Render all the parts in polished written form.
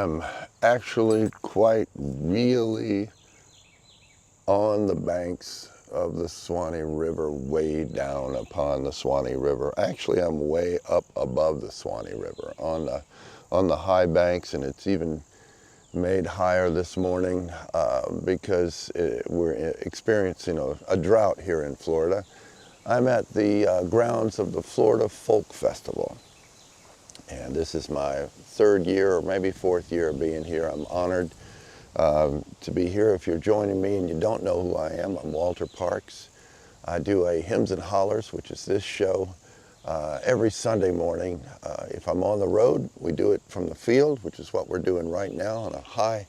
I'm actually quite really on the banks of the Swanee River, way down upon the Swanee River. Actually, I'm way up above the Swanee River on the high banks, and it's even made higher this morning because we're experiencing a drought here in Florida. I'm at the grounds of the Florida Folk Festival, and this is my third year or maybe fourth year of being here. I'm honored to be here. If you're joining me and you don't know who I am, I'm Walter Parks. I do a Hymns and Hollers, which is this show, every Sunday morning. If I'm on the road, we do it from the field, which is what we're doing right now on a high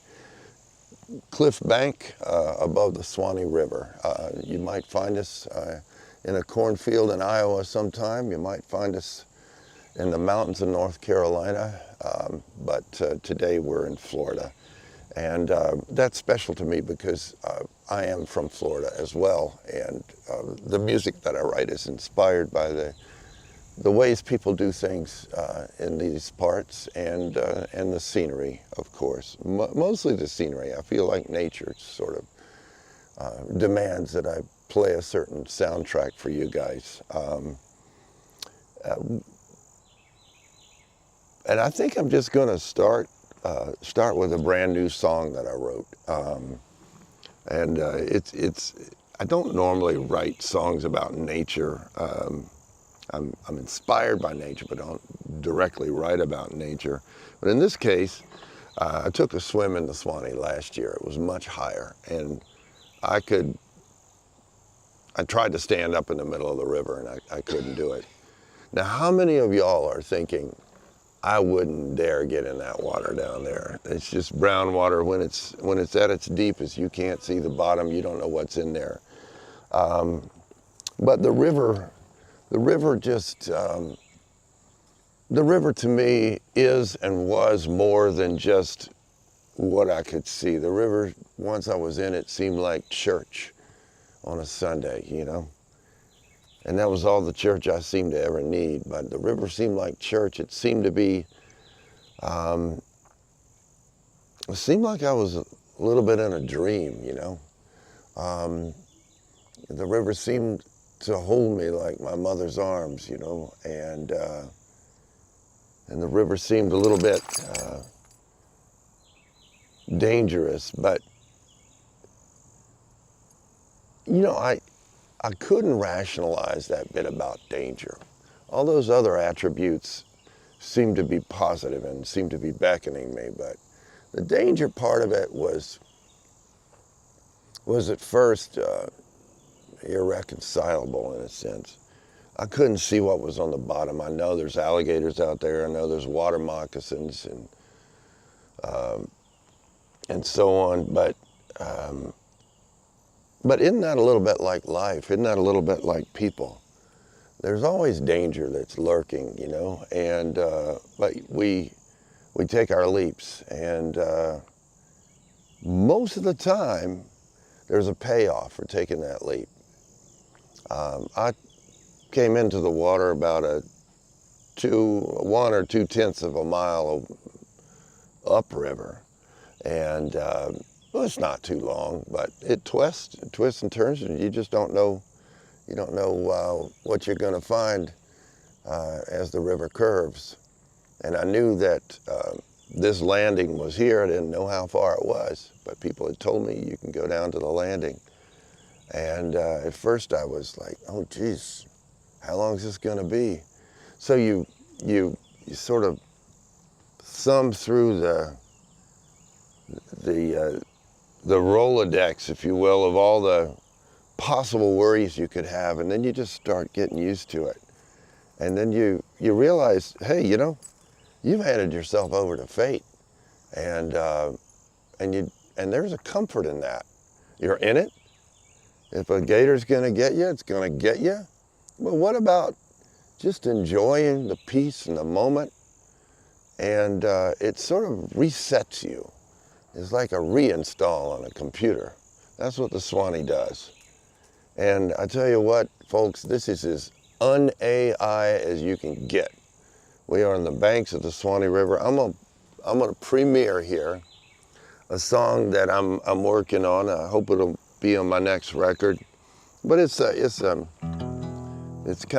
cliff bank above the Swanee River. You might find us in a cornfield in Iowa sometime. You might find us in the mountains of North Carolina, but today we're in Florida. And that's special to me because I am from Florida as well, and the music that I write is inspired by the ways people do things in these parts, and the scenery, of course. Mostly the scenery. I feel like nature sort of demands that I play a certain soundtrack for you guys. And I think I'm just going to start with a brand new song that I wrote. I don't normally write songs about nature. I'm inspired by nature, but don't directly write about nature. But in this case, I took a swim in the Swanee last year. It was much higher, and I tried to stand up in the middle of the river, and I couldn't do it. Now, how many of y'all are thinking, I wouldn't dare get in that water down there? It's just brown water. When it's at its deepest, you can't see the bottom. You don't know what's in there. But the river to me is and was more than just what I could see. The river, once I was in it, seemed like church on a Sunday, you know? And that was all the church I seemed to ever need. But the river seemed like church. It seemed to be, it seemed like I was a little bit in a dream, you know. The river seemed to hold me like my mother's arms, you know, and the river seemed a little bit dangerous. But, you know, I couldn't rationalize that bit about danger. All those other attributes seemed to be positive and seemed to be beckoning me, but the danger part of it was at first irreconcilable in a sense. I couldn't see what was on the bottom. I know there's alligators out there. I know there's water moccasins and so on, but isn't that a little bit like life? Isn't that a little bit like people? There's always danger that's lurking, you know, and but we take our leaps, and most of the time there's a payoff for taking that leap. I came into the water about 1 or 2/10 of a mile upriver, and well, it's not too long, but it twists and turns, and you just don't know. You don't know what you're going to find as the river curves. And I knew that this landing was here. I didn't know how far it was, but people had told me you can go down to the landing. And at first I was like, oh, geez, how long is this going to be? So you sort of thumb through the Rolodex, if you will, of all the possible worries you could have, and then you just start getting used to it. And then you realize, hey, you know, you've handed yourself over to fate, and there's a comfort in that. You're in it. If a gator's going to get you, it's going to get you. But what about just enjoying the peace and the moment? And it sort of resets you. It's like a reinstall on a computer. That's what the Swanee does. And I tell you what, folks, this is as un-AI as you can get. We are on the banks of the Swanee River. I'm gonna premiere here a song that I'm working on. I hope it'll be on my next record. But it's kind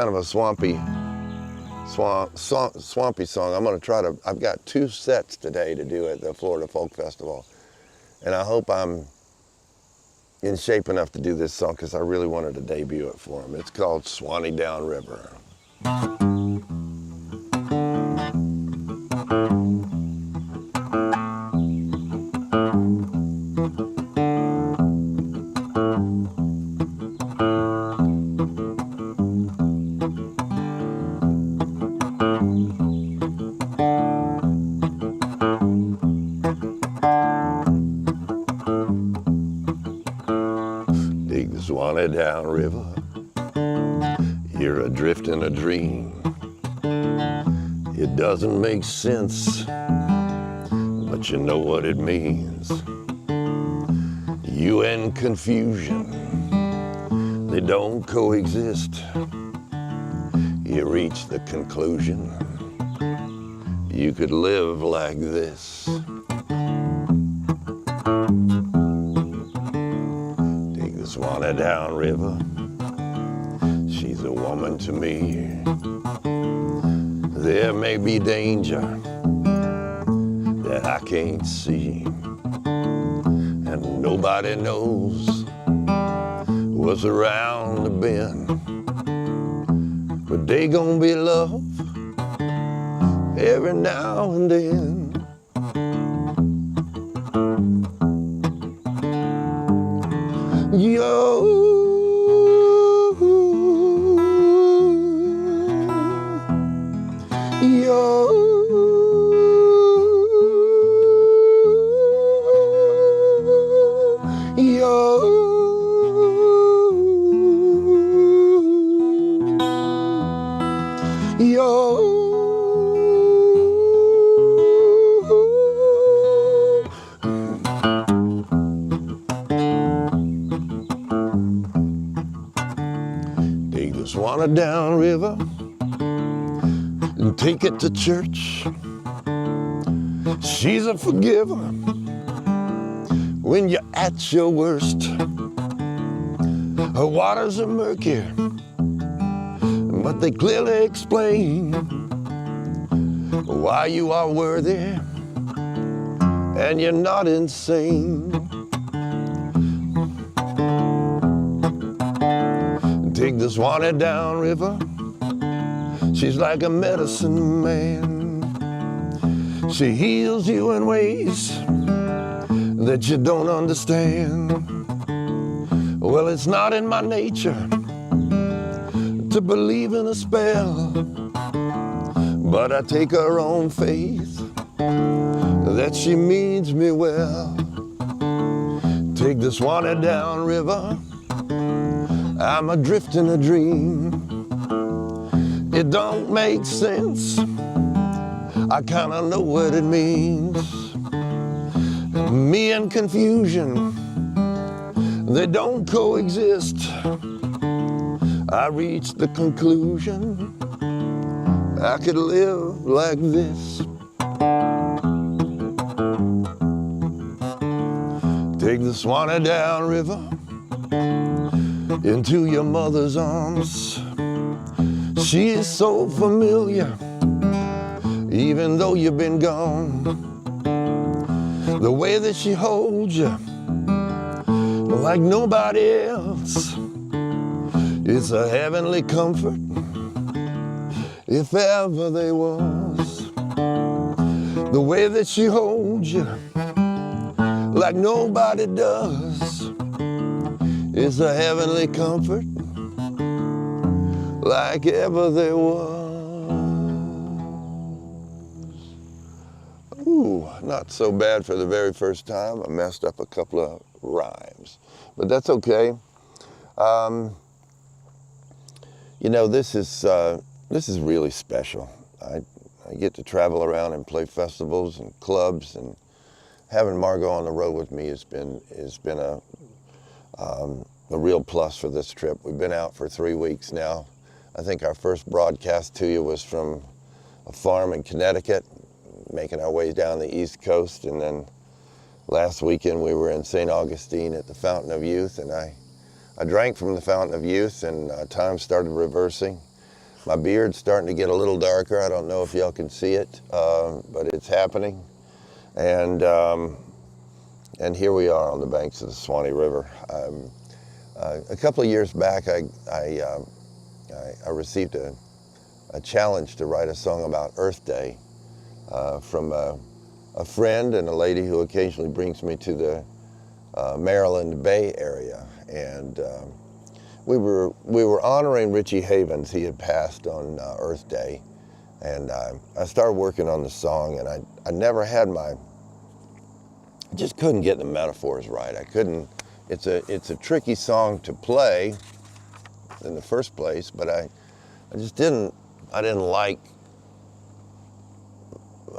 of a swampy song. I'm gonna try to. I've got 2 sets today to do at the Florida Folk Festival, and I hope I'm in shape enough to do this song because I really wanted to debut it for them. It's called Swanee Down River. Dig the Swanee down river, you're adrift in a dream. It doesn't make sense, but you know what it means. You and confusion, they don't coexist. You reach the conclusion, you could live like this. Swanee down river, she's a woman to me. There may be danger that I can't see, and nobody knows what's around the bend, but they gonna be love every now and then. Yo, yo, yo, yo. Take the Swanee down river and take it to church. She's a forgiver when you're at your worst. Her waters are murky, but they clearly explain why you are worthy and you're not insane. Take the Swanee down river, she's like a medicine man. She heals you in ways that you don't understand. Well, it's not in my nature to believe in a spell, but I take her own faith that she means me well. Take the Swanee down river, I'm adrift in a dream. It don't make sense, I kinda know what it means. Me and confusion, they don't coexist. I reached the conclusion, I could live like this. Take the Swanee down river into your mother's arms. She is so familiar, even though you've been gone. The way that she holds you like nobody else, it's a heavenly comfort, if ever there was. The way that she holds you like nobody does, it's a heavenly comfort, like ever there was. Ooh, not so bad for the very first time. I messed up a couple of rhymes, but that's okay. You know, this is really special. I get to travel around and play festivals and clubs, and having Margot on the road with me has been a real plus for this trip. We've been out for 3 weeks now. I think our first broadcast to you was from a farm in Connecticut. making our way down the East Coast, and then last weekend we were in St. Augustine at the Fountain of Youth, and I drank from the Fountain of Youth, and time started reversing. My beard's starting to get a little darker. I don't know if y'all can see it, but it's happening. And here we are on the banks of the Swanee River. A couple of years back, I received a challenge to write a song about Earth Day from a friend and a lady who occasionally brings me to the Maryland Bay Area. And we were honoring Richie Havens. He had passed on Earth Day. And I started working on the song, and I never had I just couldn't get the metaphors right. I couldn't. It's a tricky song to play in the first place, but I just didn't like.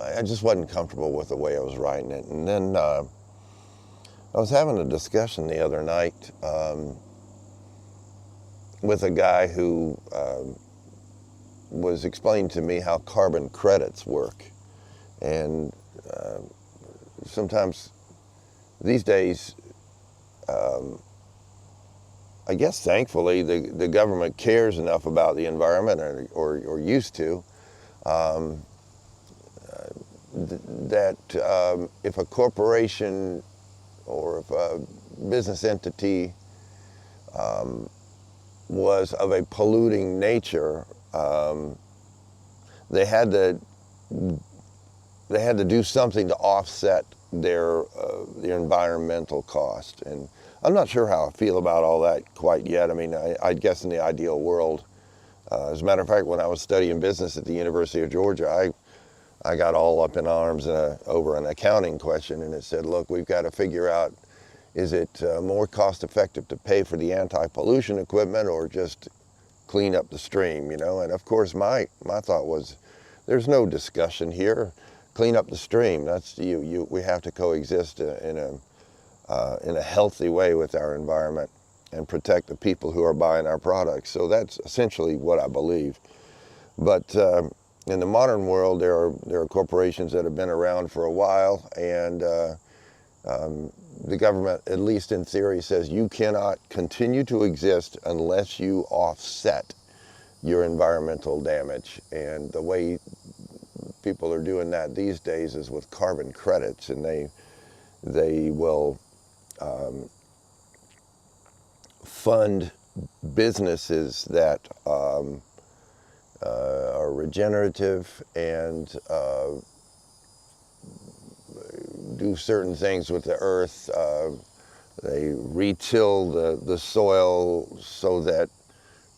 I just wasn't comfortable with the way I was writing it. And then I was having a discussion the other night with a guy who was explaining to me how carbon credits work. And sometimes these days, I guess thankfully the government cares enough about the environment, or used to, that if a corporation or if a business entity was of a polluting nature, they had to do something to offset their environmental cost. And I'm not sure how I feel about all that quite yet. I mean, I guess in the ideal world, as a matter of fact, when I was studying business at the University of Georgia, I got all up in arms over an accounting question, and it said, look, we've got to figure out, is it more cost effective to pay for the anti-pollution equipment or just clean up the stream, you know? And of course my thought was, there's no discussion here. Clean up the stream. That's we have to coexist in a healthy way with our environment and protect the people who are buying our products. So that's essentially what I believe. But in the modern world, there are corporations that have been around for a while, and the government, at least in theory, says you cannot continue to exist unless you offset your environmental damage. And the way people are doing that these days is with carbon credits, and they will fund businesses that are regenerative and do certain things with the earth. They re-till the soil so that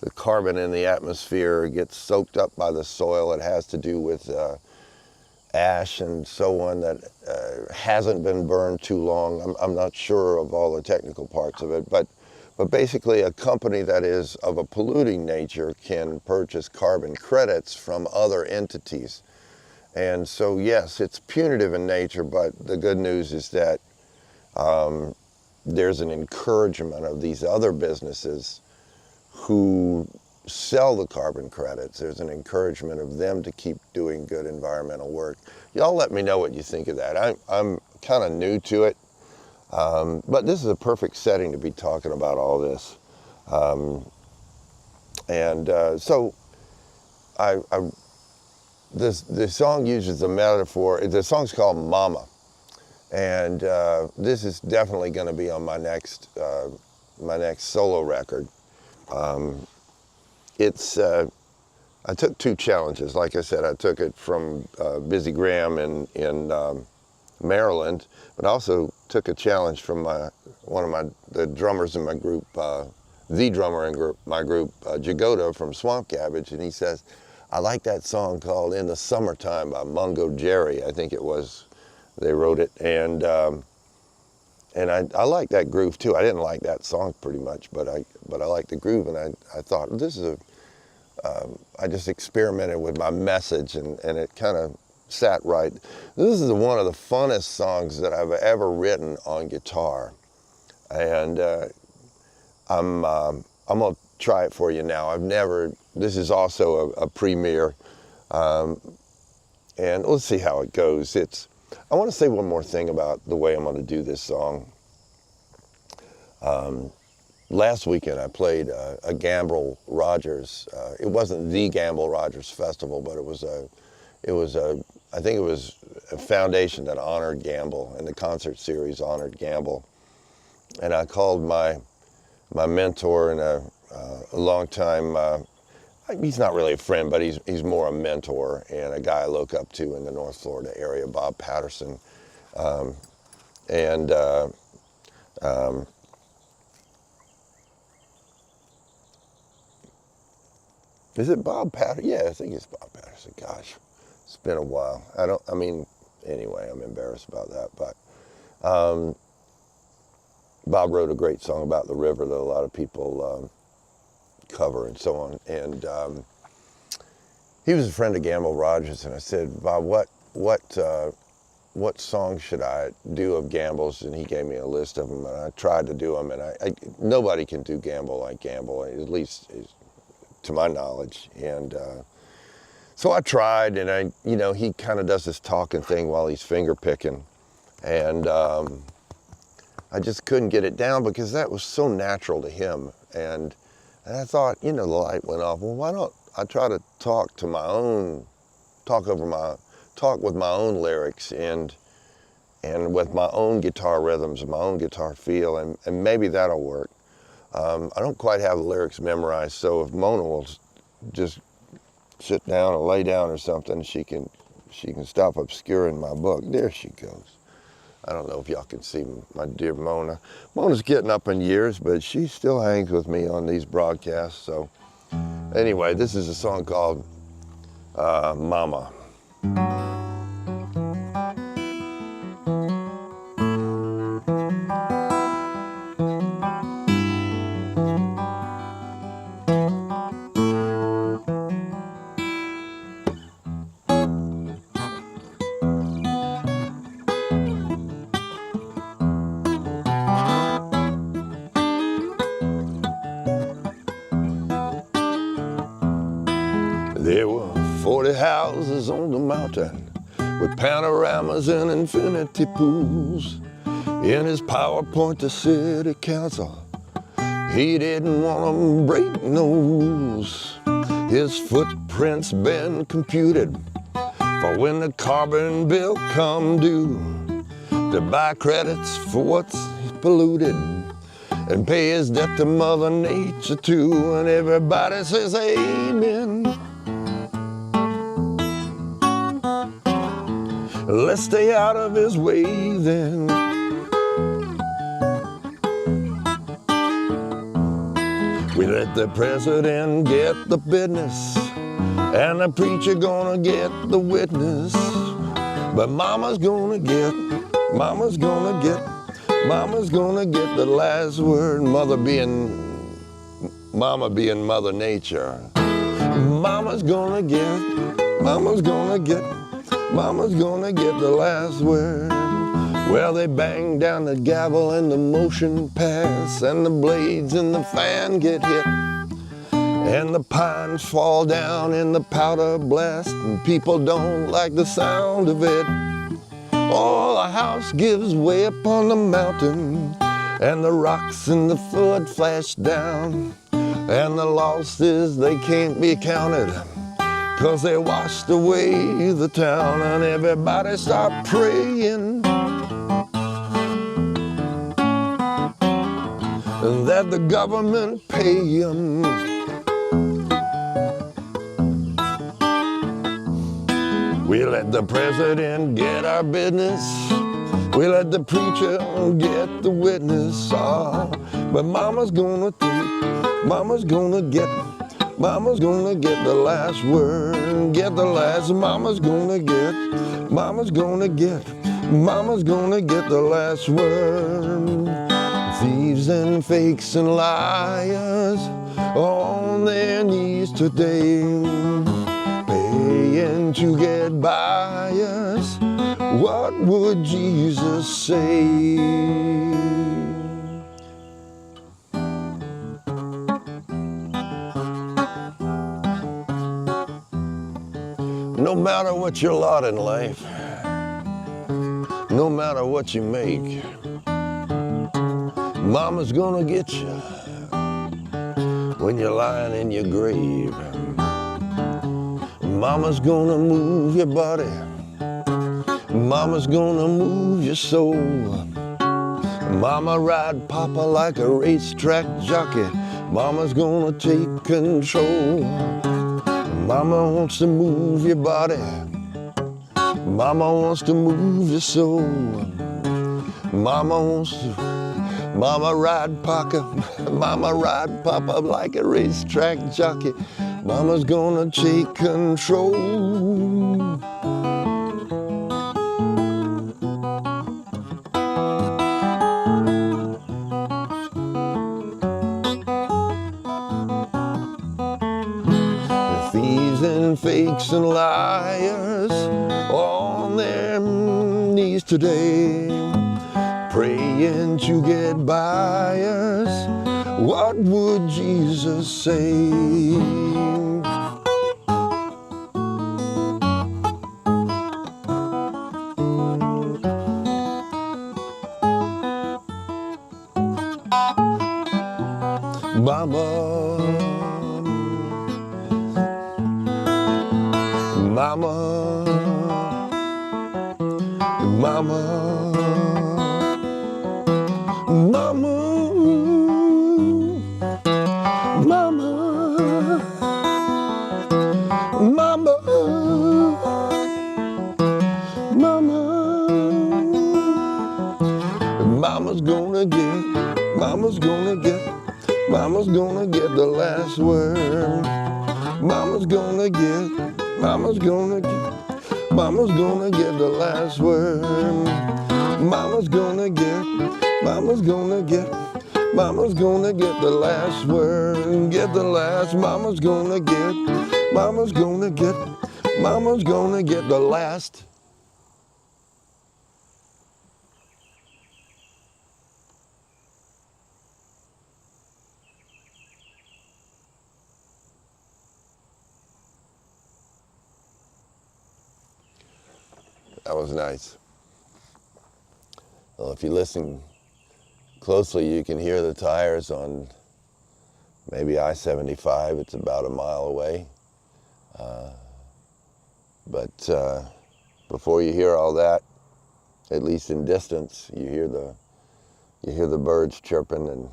the carbon in the atmosphere gets soaked up by the soil. It has to do with ash and so on that hasn't been burned too long. I'm not sure of all the technical parts of it, but basically a company that is of a polluting nature can purchase carbon credits from other entities. And so yes, it's punitive in nature, but the good news is that there's an encouragement of these other businesses who sell the carbon credits. There's an encouragement of them to keep doing good environmental work. Y'all let me know what you think of that. I'm kind of new to it, but this is a perfect setting to be talking about all this. So the song uses a metaphor. The song's called Mama, and this is definitely going to be on my next solo record. I took two challenges. Like I said, I took it from Busy Graham in Maryland, but also took a challenge from the drummers in my group, the drummer in my group, Jagoda from Swamp Cabbage, and he says, I like that song called In the Summertime by Mungo Jerry, I think it was. They wrote it, and I like that groove too. I didn't like that song pretty much, but I like the groove, and I thought, this is I just experimented with my message, and it kind of sat right. This is one of the funnest songs that I've ever written on guitar, and I'm gonna try it for you now. This is also a premiere. And let's see how it goes. I want to say one more thing about the way I'm going to do this song. Last weekend I played a Gamble Rogers. It wasn't the Gamble Rogers Festival, but I think it was a foundation that honored Gamble, and the concert series honored Gamble. And I called my mentor and a long time, he's not really a friend, but he's more a mentor and a guy I look up to in the North Florida area, Bob Patterson. Is it Bob Patterson? Yeah, I think it's Bob Patterson. Gosh, it's been a while. Anyway, I'm embarrassed about that. But Bob wrote a great song about the river that a lot of people cover and so on. And he was a friend of Gamble Rogers, and I said, Bob, what song should I do of Gamble's? And he gave me a list of them, and I tried to do them. And nobody can do Gamble like Gamble, at least to my knowledge. And so I tried, and he kind of does this talking thing while he's finger picking, and I just couldn't get it down because that was so natural to him. And I thought, the light went off. Well, why don't I try to talk with my own lyrics and with my own guitar rhythms and my own guitar feel, and maybe that'll work. I don't quite have the lyrics memorized, so if Mona will just sit down or lay down or something, she can stop obscuring my book. There she goes. I don't know if y'all can see my dear Mona. Mona's getting up in years, but she still hangs with me on these broadcasts. So anyway, this is a song called Mama. There were 40 houses on the mountain with panoramas and infinity pools. In his PowerPoint to city council, he didn't want to break no rules. His footprint's been computed for when the carbon bill come due, to buy credits for what's polluted and pay his debt to Mother Nature too. And everybody says amen. Let's stay out of his way then. We let the president get the business, and the preacher gonna get the witness. But mama's gonna get the last word. Mama being Mother Nature. Mama's gonna get the last word. Well, they bang down the gavel and the motion pass, and the blades in the fan get hit, and the pines fall down in the powder blast, and people don't like the sound of it. Oh, the house gives way up on the mountain, and the rocks in the flood flash down, and the losses, they can't be counted, 'cause they washed away the town. And everybody start praying that the government pay them. We let the president get our business, we let the preacher get the witness. Oh, but mama's gonna get the last word, get the last. Mama's gonna get the last word. Thieves and fakes and liars on their knees today, paying to get by us. What would Jesus say? No matter what your lot in life, no matter what you make, Mama's gonna get you when you're lying in your grave. Mama's gonna move your body. Mama's gonna move your soul. Mama ride Papa like a racetrack jockey. Mama's gonna take control. Mama wants to move your body. Mama wants to move your soul. Mama ride Papa like a racetrack jockey. Mama's gonna take control. Thieves and fakes and liars on their knees today, praying to get by us. What would Jesus say? Mama, Mama, Mama, Mama, Mama, Mama, Mama. Mama's gonna get the last word. Mama's gonna get the last word. Mama's gonna get the last word. Get the last, Mama's gonna get the last. That was nice. Well, if you listen closely, you can hear the tires on maybe I-75. It's about a mile away. But before you hear all that, at least in distance, you hear the birds chirping, and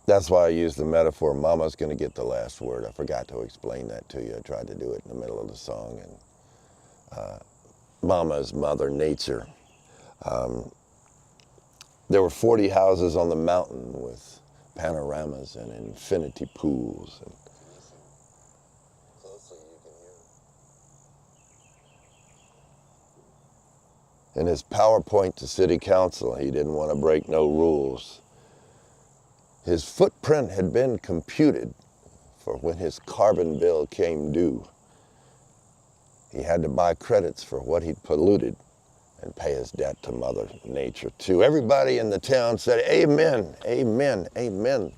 that's why I use the metaphor, Mama's going to get the last word. I forgot to explain that to you. I tried to do it in the middle of the song. And Mama is Mother Nature. There were 40 houses on the mountain with panoramas and infinity pools. And closely you can hear. In his PowerPoint to City Council, he didn't want to break no rules. His footprint had been computed for when his carbon bill came due. He had to buy credits for what he'd polluted and pay his debt to Mother Nature too. Everybody in the town said, amen, amen, amen.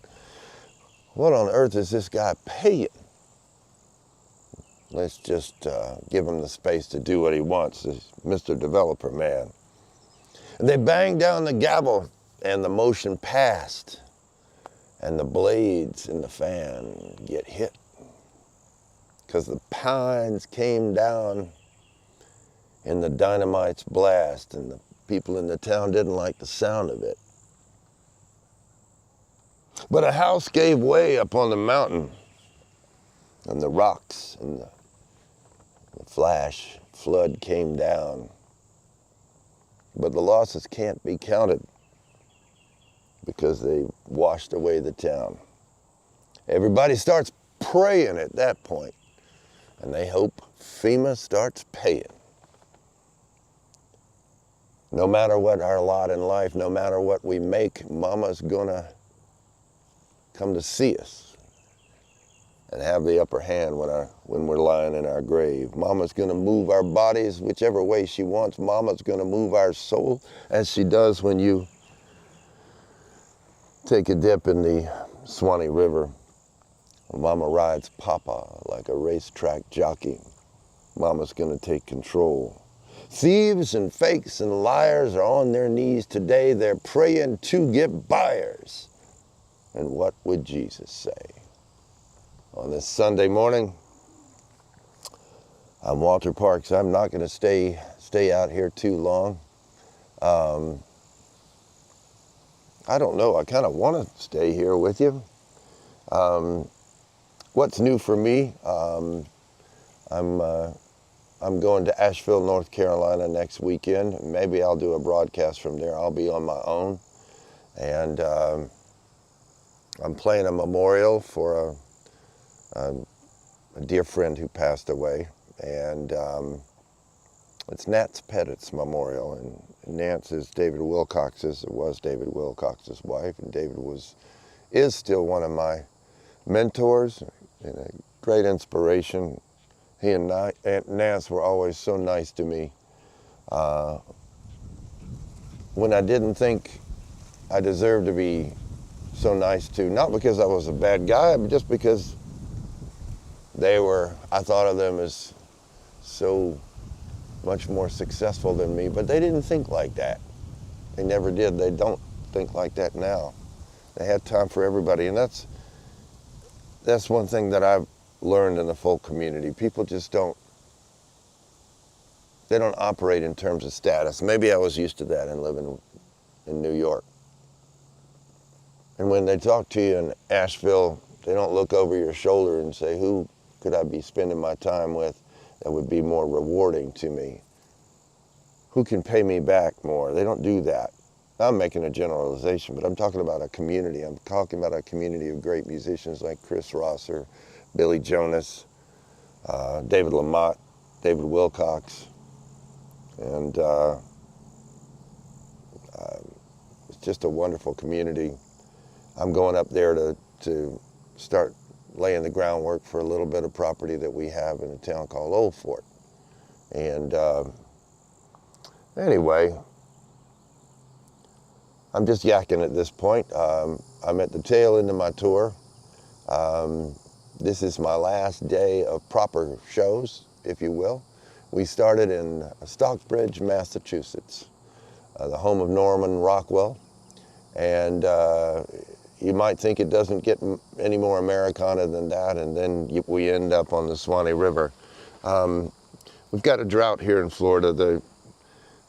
What on earth is this guy paying? Let's just give him the space to do what he wants, this Mr. Developer man. And they banged down the gavel and the motion passed. And the blades in the fan get hit because the pines came down in the dynamite's blast, and the people in the town didn't like the sound of it. But a house gave way up on the mountain, and the rocks and the flood came down. But the losses can't be counted, because they washed away the town. Everybody starts praying at that point, and they hope FEMA starts paying. No matter what our lot in life, no matter what we make, Mama's gonna come to see us and have the upper hand when we're lying in our grave. Mama's gonna move our bodies whichever way she wants. Mama's gonna move our soul as she does when you take a dip in the Swanee River. Mama rides Papa like a racetrack jockey. Mama's gonna take control. Thieves and fakes and liars are on their knees today. They're praying to get buyers. And what would Jesus say? On this Sunday morning, I'm Walter Parks. I'm not gonna stay out here too long. I don't know, I kind of want to stay here with you. What's new for me? I'm going to Asheville, North Carolina next weekend. Maybe I'll do a broadcast from there. I'll be on my own. And I'm playing a memorial for a dear friend who passed away. And it's Nance Pettit's memorial. And Nance is David Wilcox's, it was David Wilcox's wife. And David is still one of my mentors and a great inspiration. He and Nance were always so nice to me. When I didn't think I deserved to be so nice to, not because I was a bad guy, but just because I thought of them as so much more successful than me, but they didn't think like that. They never did. They don't think like that now. They had time for everybody, and that's one thing that I've learned in the folk community. People just don't operate in terms of status. Maybe I was used to that in living in New York. And when they talk to you in Asheville, they don't look over your shoulder and say, who could I be spending my time with that would be more rewarding to me? Who can pay me back more? They don't do that. I'm making a generalization, but I'm talking about a community. I'm talking about a community of great musicians like Chris Rosser, Billy Jonas, David Lamott, David Wilcox, and it's just a wonderful community. I'm going up there to start laying the groundwork for a little bit of property that we have in a town called Old Fort. And anyway, I'm just yakking at this point. I'm at the tail end of my tour. This is my last day of proper shows, if you will. We started in Stockbridge, Massachusetts, the home of Norman Rockwell. And you might think it doesn't get any more Americana than that, and then we end up on the Swanee River. We've got a drought here in Florida.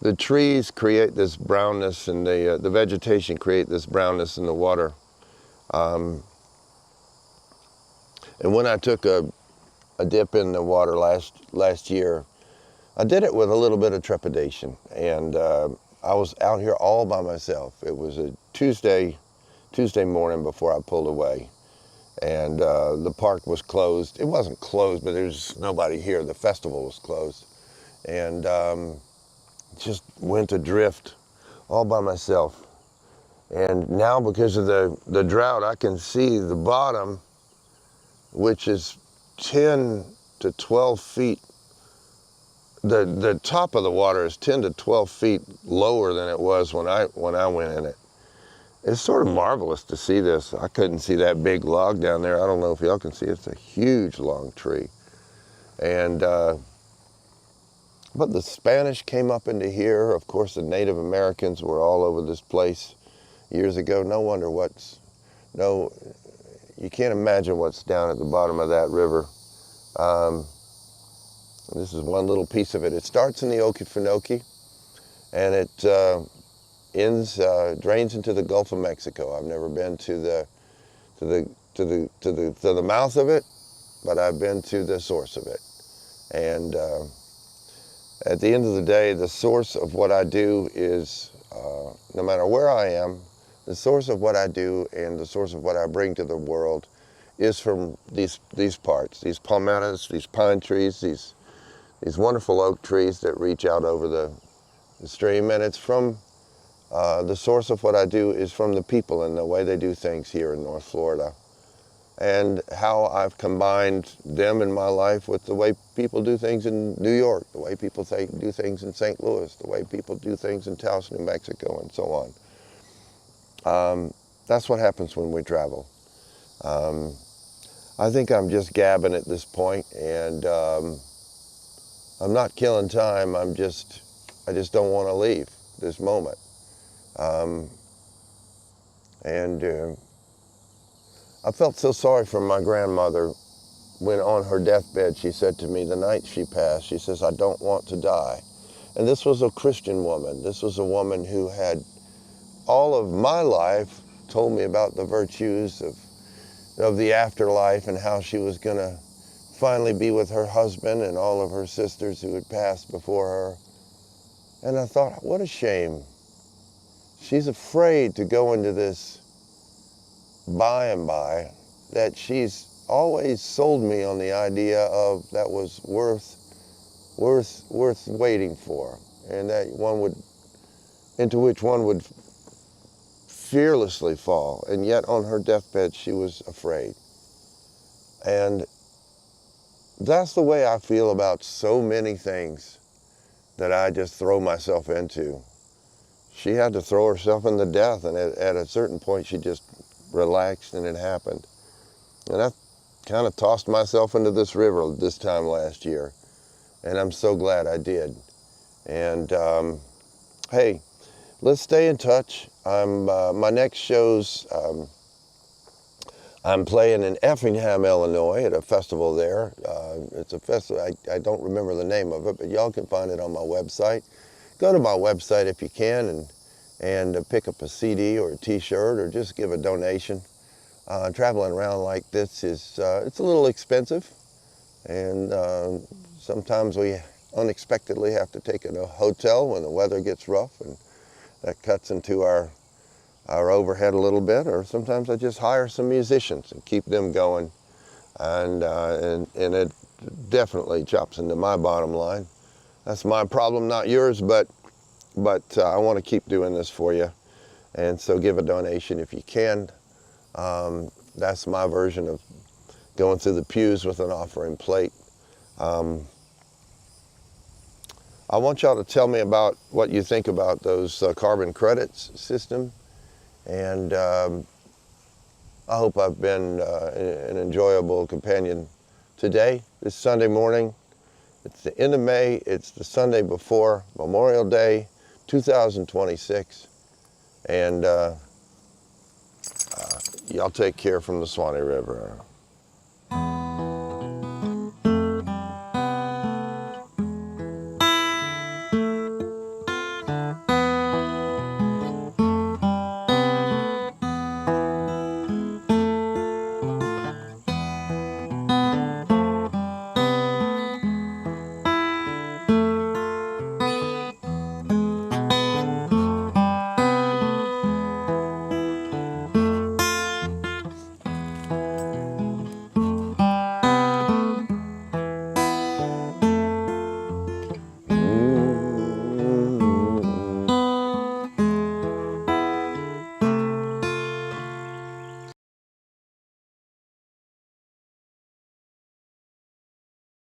The trees create this brownness, and the vegetation create this brownness in the water. And when I took a dip in the water last year, I did it with a little bit of trepidation. And I was out here all by myself. It was a Tuesday morning before I pulled away. And the park was closed. It wasn't closed, but there's nobody here. The festival was closed. And just went adrift all by myself. And now, because of the drought, I can see the bottom, which is 10 to 12 feet. The top of the water is 10 to 12 feet lower than it was when I went in it. It's sort of marvelous to see this. I couldn't see that big log down there. I don't know if y'all can see it. It's a huge long tree. And but the Spanish came up into here. Of course, the Native Americans were all over this place years ago. No wonder you can't imagine what's down at the bottom of that river. This is one little piece of it. It starts in the Okefenokee, and it drains into the Gulf of Mexico. I've never been to the mouth of it, but I've been to the source of it. And at the end of the day, the source of what I do is, no matter where I am, the source of what I do and the source of what I bring to the world is from these parts, these palmettos, these pine trees, these wonderful oak trees that reach out over the stream. And it's from, the source of what I do is from the people and the way they do things here in North Florida. And how I've combined them in my life with the way people do things in New York, the way people do things in St. Louis, the way people do things in Taos, New Mexico, and so on. That's what happens when we travel. I think I'm just gabbing at this point, and I'm not killing time. I just don't want to leave this moment. And I felt so sorry for my grandmother when on her deathbed she said to me the night she passed, she says, "I don't want to die." And this was a Christian woman. This was a woman who had all of my life told me about the virtues of the afterlife and how she was going to finally be with her husband and all of her sisters who had passed before her. And I thought, what a shame. She's afraid to go into this by and by, that she's always sold me on the idea of that was worth waiting for, and that into which one would fearlessly fall. And yet on her deathbed she was afraid. And that's the way I feel about so many things that I just throw myself into. She had to throw herself into death, and at a certain point she just relaxed and it happened. And I kind of tossed myself into this river this time last year, and I'm so glad I did. And hey, let's stay in touch. My next show's I'm playing in Effingham, Illinois at a festival there. It's a festival, I don't remember the name of it, but y'all can find it on my website. Go to my website if you can and pick up a CD or a t-shirt or just give a donation. Traveling around like this is, it's a little expensive, and sometimes we unexpectedly have to take a hotel when the weather gets rough, and that cuts into our overhead a little bit. Or sometimes I just hire some musicians and keep them going, and it definitely chops into my bottom line. That's my problem, not yours, but I want to keep doing this for you, and so give a donation if you can. That's my version of going through the pews with an offering plate. I want y'all to tell me about what you think about those carbon credits system, and I hope I've been an enjoyable companion today, this Sunday morning. It's the end of May. It's the Sunday before Memorial Day 2026, and y'all take care from the Swanee River.